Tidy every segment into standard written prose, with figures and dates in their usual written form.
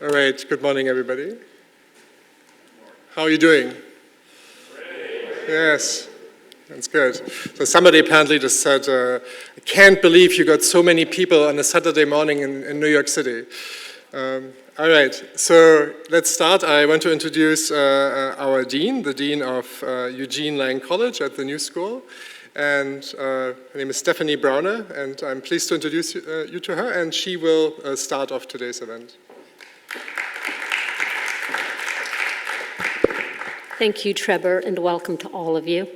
All right, good morning, everybody. How are you doing? Yes, that's good. So somebody apparently just said, I can't believe you got so many people on a Saturday morning in New York City. All right, so let's start. I want to introduce our dean, the dean of Eugene Lang College at the New School. And her name is Stephanie Browner, and I'm pleased to introduce you to her, and she will start off today's event. Thank you, Trebor, and welcome to all of you.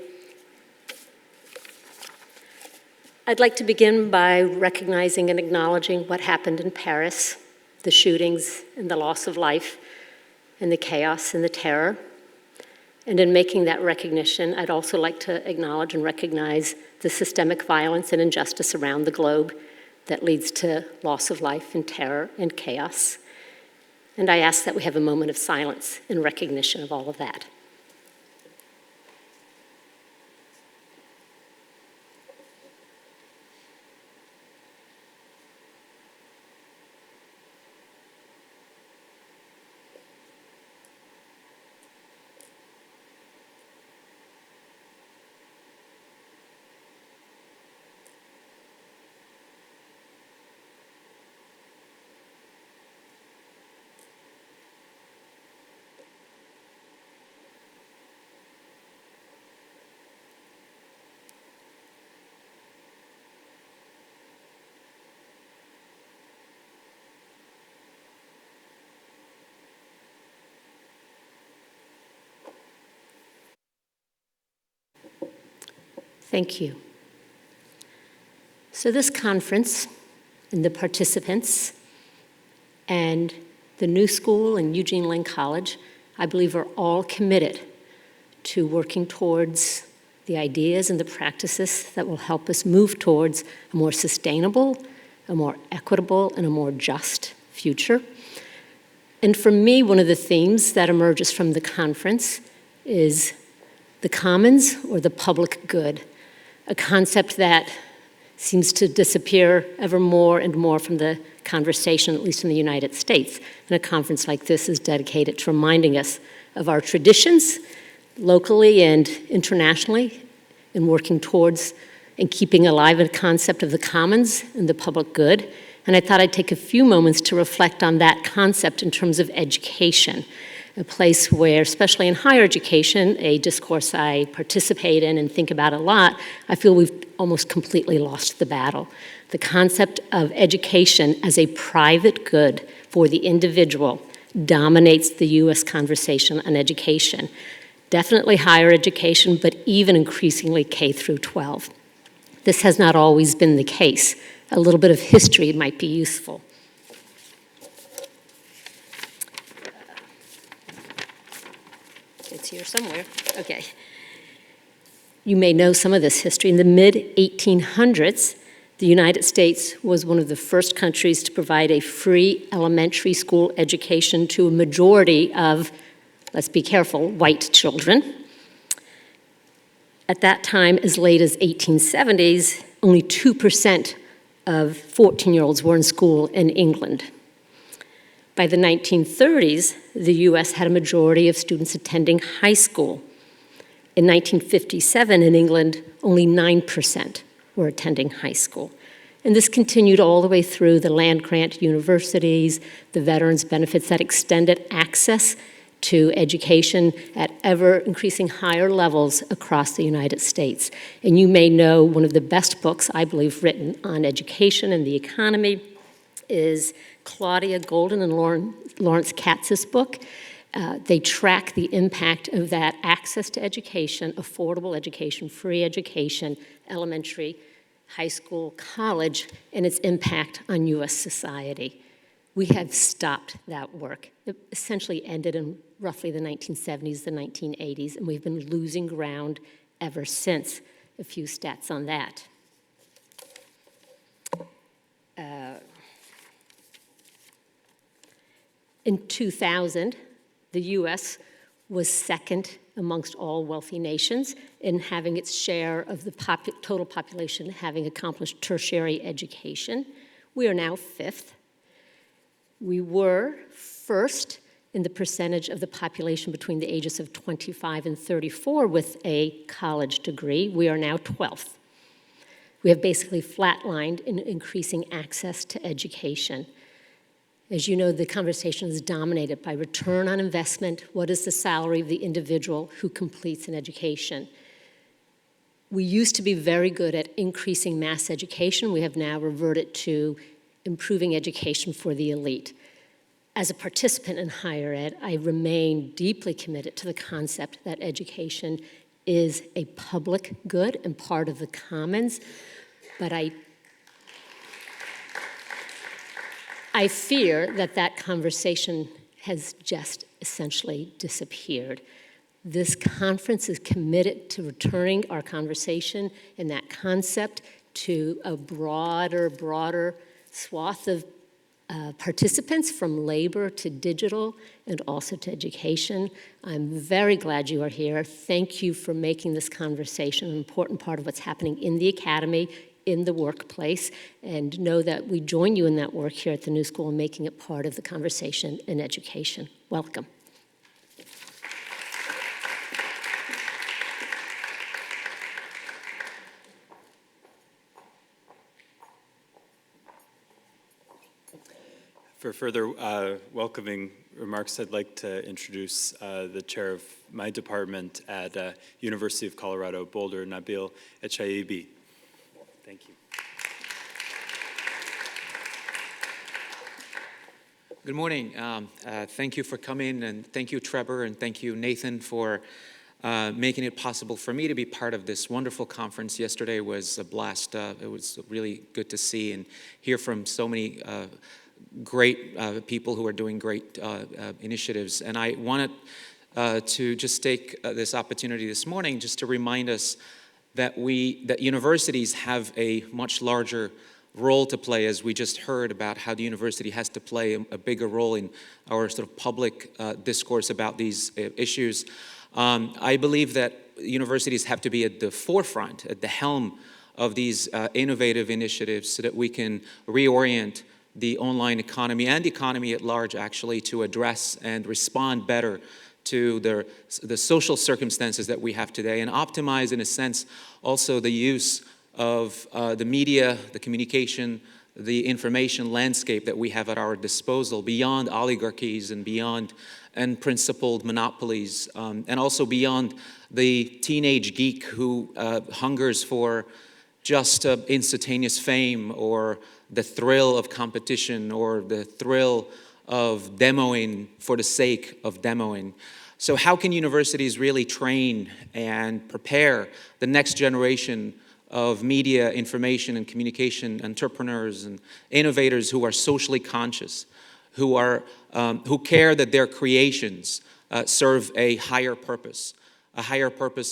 I'd like to begin by recognizing and acknowledging what happened in Paris, the shootings and the loss of life, and the chaos and the terror. And in making that recognition, I'd also like to acknowledge and recognize the systemic violence and injustice around the globe that leads to loss of life and terror and chaos. And I ask that we have a moment of silence in recognition of all of that. Thank you. So this conference and the participants and the New School and Eugene Lang College, I believe, are all committed to working towards the ideas and the practices that will help us move towards a more sustainable, a more equitable, and a more just future. And for me, one of the themes that emerges from the conference is the commons or the public good, a concept that seems to disappear ever more and more from the conversation, at least in the United States. And a conference like this is dedicated to reminding us of our traditions, locally and internationally, in working towards and keeping alive a concept of the commons and the public good. And I thought I'd take a few moments to reflect on that concept in terms of education, a place where, especially in higher education, a discourse I participate in and think about a lot, I feel we've almost completely lost the battle. The concept of education as a private good for the individual dominates the US conversation on education. Definitely higher education, but even increasingly K through 12. This has not always been the case. A little bit of history might be useful. It's here somewhere. Okay. You may know some of this history. In the mid-1800s, the United States was one of the first countries to provide a free elementary school education to a majority of, let's be careful, white children. At that time, as late as 1870s, only 2% of 14-year-olds were in school in England. By the 1930s, the US had a majority of students attending high school. In 1957, in England, only 9% were attending high school. And this continued all the way through the land-grant universities, the veterans' benefits that extended access to education at ever-increasing higher levels across the United States. And you may know one of the best books, I believe, written on education and the economy is Claudia Golden and Lawrence Katz's book. They track the impact of that access to education, affordable education, free education, elementary, high school, college, and its impact on US society. We have stopped that work. It essentially ended in roughly the 1970s, the 1980s, and we've been losing ground ever since. A few stats on that. In 2000, the US was second amongst all wealthy nations in having its share of the total population having accomplished tertiary education. We are now fifth. We were first in the percentage of the population between the ages of 25 and 34 with a college degree. We are now 12th. We have basically flatlined in increasing access to education. As you know, the conversation is dominated by return on investment. What is the salary of the individual who completes an education? We used to be very good at increasing mass education. We have now reverted to improving education for the elite. As a participant in higher ed, I remain deeply committed to the concept that education is a public good and part of the commons, but I fear that that conversation has just essentially disappeared. This conference is committed to returning our conversation and that concept to a broader swath of participants, from labor to digital and also to education. I'm very glad you are here. Thank you for making this conversation an important part of what's happening in the academy, in the workplace, and know that we join you in that work here at the New School and making it part of the conversation in education. Welcome. For further welcoming remarks, I'd like to introduce the chair of my department at University of Colorado, Boulder, Nabil Echchaibi. Thank you. Good morning. Thank you for coming, and thank you, Trebor, and thank you, Nathan, for making it possible for me to be part of this wonderful conference. Yesterday was a blast. It was really good to see and hear from so many great people who are doing great initiatives. And I wanted to just take this opportunity this morning just to remind us that universities have a much larger role to play, as we just heard about how the university has to play a bigger role in our sort of public discourse about these issues. I believe that universities have to be at the forefront, at the helm of these innovative initiatives, so that we can reorient the online economy and the economy at large, actually, to address and respond better to the social circumstances that we have today, and optimize, in a sense, also the use of the media, the communication, the information landscape that we have at our disposal, beyond oligarchies and beyond unprincipled monopolies, and also beyond the teenage geek who hungers for just instantaneous fame, or the thrill of competition, or the thrill of demoing for the sake of demoing. So how can universities really train and prepare the next generation of media, information, and communication entrepreneurs and innovators who are socially conscious, who care that their creations serve a higher purpose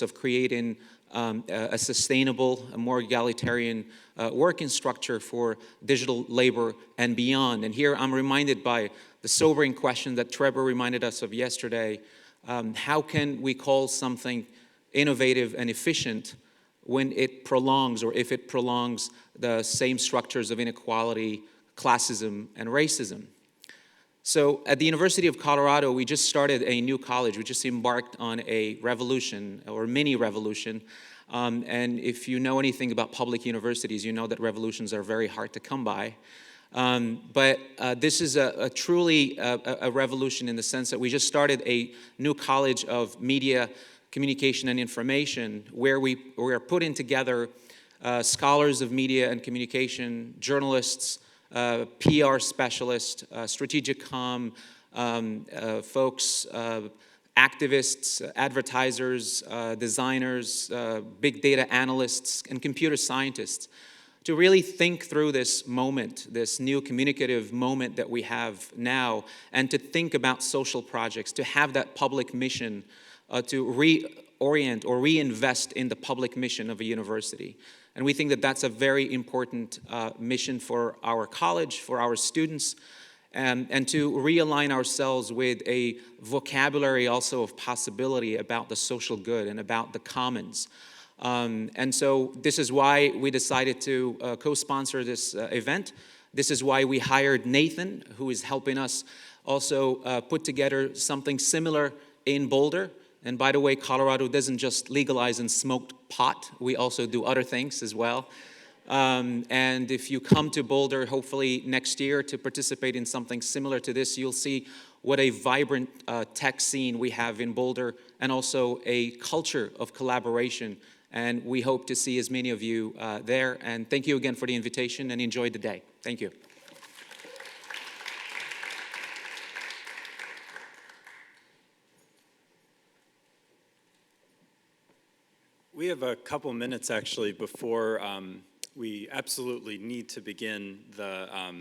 of creating a sustainable, a more egalitarian working structure for digital labor and beyond. And here I'm reminded by the sobering question that Trebor reminded us of yesterday. How can we call something innovative and efficient when it prolongs, or if it prolongs, the same structures of inequality, classism, and racism? So at the University of Colorado, we just started a new college. We just embarked on a revolution, or mini revolution. And if you know anything about public universities, you know that revolutions are very hard to come by. But this is a truly a revolution, in the sense that we just started a new college of media, communication, and information, where we are putting together scholars of media and communication, journalists, PR specialists, strategic comm folks, activists, advertisers, designers, big data analysts, and computer scientists, to really think through this moment, this new communicative moment that we have now, and to think about social projects, to have that public mission, to reorient or reinvest in the public mission of a university. And we think that that's a very important mission for our college, for our students, and to realign ourselves with a vocabulary also of possibility about the social good and about the commons. And so this is why we decided to co-sponsor this event. This is why we hired Nathan, who is helping us also put together something similar in Boulder. And by the way, Colorado doesn't just legalize and smoked pot. We also do other things as well. And if you come to Boulder, hopefully next year, to participate in something similar to this, you'll see what a vibrant tech scene we have in Boulder, and also a culture of collaboration. And we hope to see as many of you there. And thank you again for the invitation, and enjoy the day. Thank you. We have a couple minutes actually before we absolutely need to begin the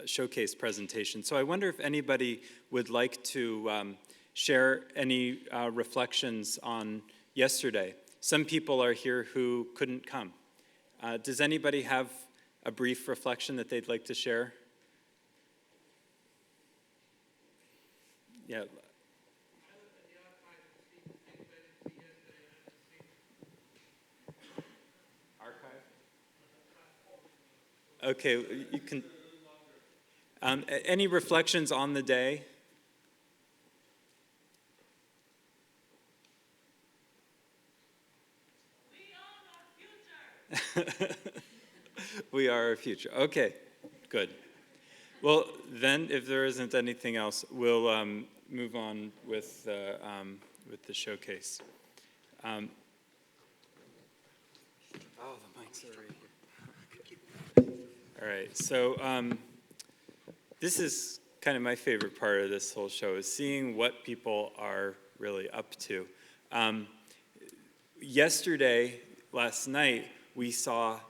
showcase presentation. So I wonder if anybody would like to share any reflections on yesterday. Some people are here who couldn't come. Does anybody have a brief reflection that they'd like to share? Yeah. Okay, you can. Any reflections on the day? We are our future. Okay, good. Well, then, if there isn't anything else, we'll move on with the showcase. Oh, the mics are right here. All right, so this is kind of my favorite part of this whole show, is seeing what people are really up to. Last night, we saw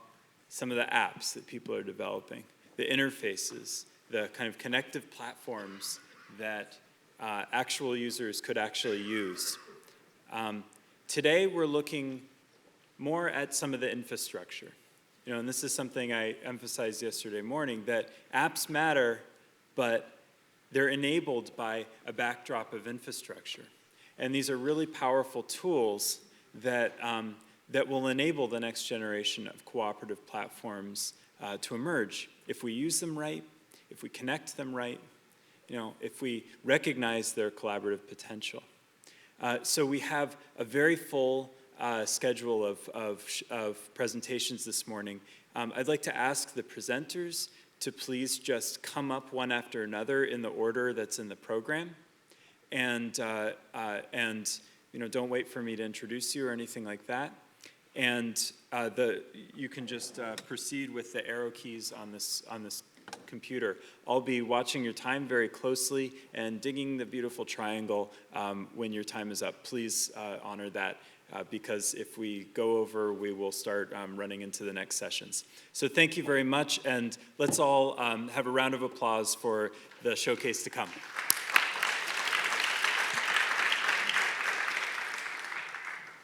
some of the apps that people are developing, the interfaces, the kind of connective platforms that actual users could actually use. Today, we're looking more at some of the infrastructure. You know, and this is something I emphasized yesterday morning, that apps matter, but they're enabled by a backdrop of infrastructure. And these are really powerful tools that, that will enable the next generation of cooperative platforms to emerge if we use them right, if we connect them right, you know, if we recognize their collaborative potential. So we have a very full schedule of presentations this morning. I'd like to ask the presenters to please just come up one after another in the order that's in the program, and you know, don't wait for me to introduce you or anything like that. And you can just proceed with the arrow keys on this computer. I'll be watching your time very closely and digging the beautiful triangle when your time is up. Please honor that. Because if we go over, we will start running into the next sessions. So thank you very much, and let's all have a round of applause for the showcase to come.